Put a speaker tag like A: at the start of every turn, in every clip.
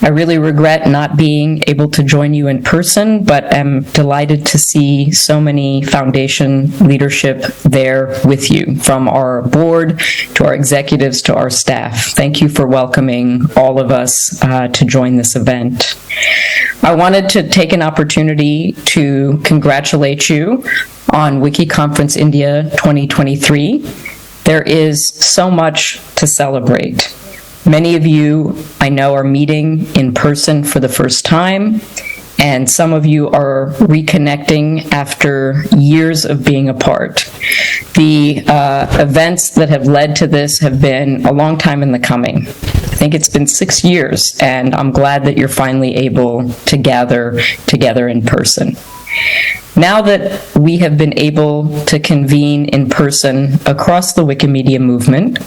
A: I really regret not being able to join you in person, but am delighted to see so many foundation leadership there with you, from our board to our executives to our staff. Thank you for welcoming all of us to join this event. I wanted to take an opportunity to congratulate you on WikiConference India 2023. There is so much to celebrate. Many of you, I know, are meeting in person for the first time, and some of you are reconnecting after years of being apart. The events that have led to this have been a long time in the coming. I think it's been 6 years, and I'm glad that you're finally able to gather together in person. Now that we have been able to convene in person across the Wikimedia movement,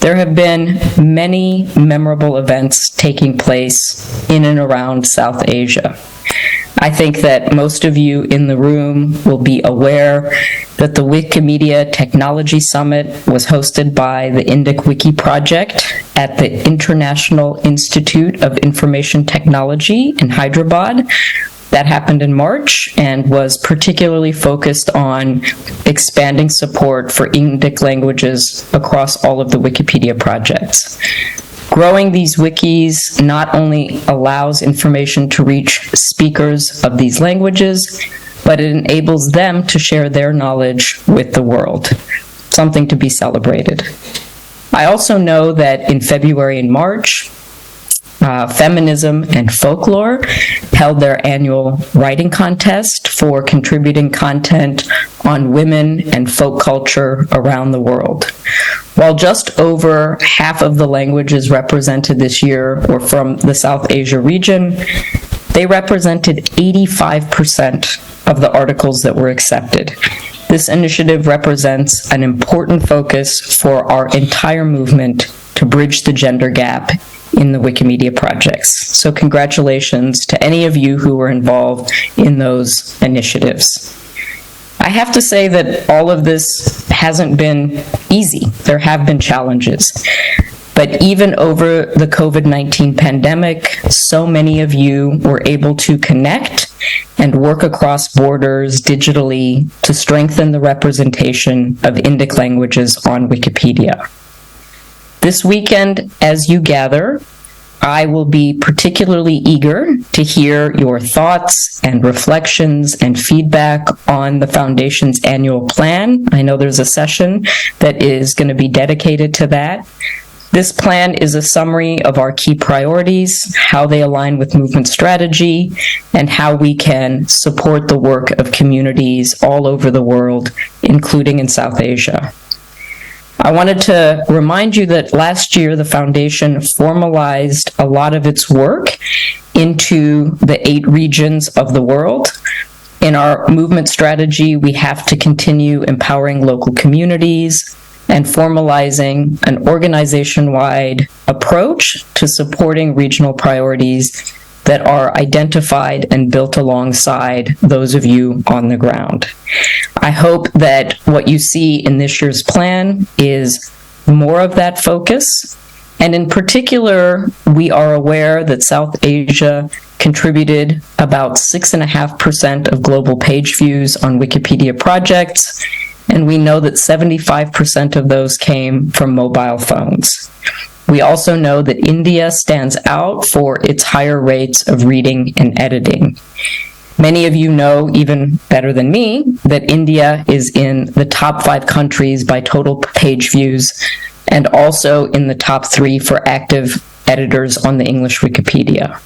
A: there have been many memorable events taking place in and around South Asia. I think that most of you in the room will be aware that the Wikimedia Technology Summit was hosted by the Indic Wiki Project at the International Institute of Information Technology in Hyderabad. That happened in March and was particularly focused on expanding support for Indic languages across all of the Wikipedia projects. Growing these wikis not only allows information to reach speakers of these languages, but it enables them to share their knowledge with the world, something to be celebrated. I also know that in February and March, Feminism and Folklore held their annual writing contest for contributing content on women and folk culture around the world. While just over half of the languages represented this year were from the South Asia region, they represented 85% of the articles that were accepted. This initiative represents an important focus for our entire movement to bridge the gender gap in the Wikimedia projects. So congratulations to any of you who were involved in those initiatives. I have to say that all of this hasn't been easy. There have been challenges. But even over the COVID-19 pandemic, so many of you were able to connect and work across borders digitally to strengthen the representation of Indic languages on Wikipedia. This weekend, as you gather, I will be particularly eager to hear your thoughts and reflections and feedback on the Foundation's annual plan. I know there's a session that is going to be dedicated to that. This plan is a summary of our key priorities, how they align with movement strategy, and how we can support the work of communities all over the world, including in South Asia. I wanted to remind you that last year the Foundation formalized a lot of its work into the 8 regions of the world. In our movement strategy, we have to continue empowering local communities and formalizing an organization-wide approach to supporting regional priorities that are identified and built alongside those of you on the ground. I hope that what you see in this year's plan is more of that focus. And in particular, we are aware that South Asia contributed about 6.5% of global page views on Wikipedia projects, and we know that 75% of those came from mobile phones. We also know that India stands out for its higher rates of reading and editing. Many of you know, even better than me, that India is in the top 5 countries by total page views, and also in the top 3 for active editors on the English Wikipedia.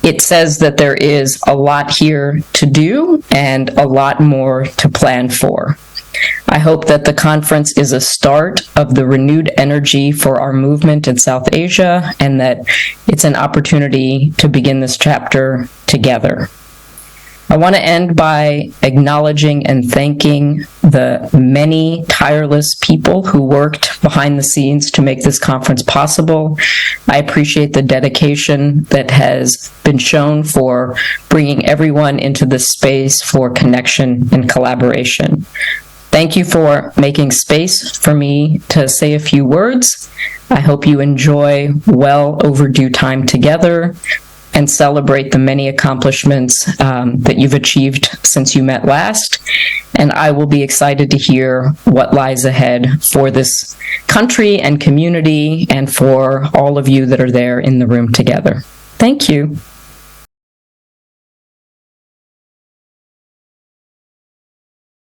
A: It says that there is a lot here to do and a lot more to plan for. I hope that the conference is a start of the renewed energy for our movement in South Asia, and that it's an opportunity to begin this chapter together. I want to end by acknowledging and thanking the many tireless people who worked behind the scenes to make this conference possible. I appreciate the dedication that has been shown for bringing everyone into this space for connection and collaboration. Thank you for making space for me to say a few words. I hope you enjoy well overdue time together and celebrate the many accomplishments that you've achieved since you met last. And I will be excited to hear what lies ahead for this country and community and for all of you that are there in the room together. Thank you.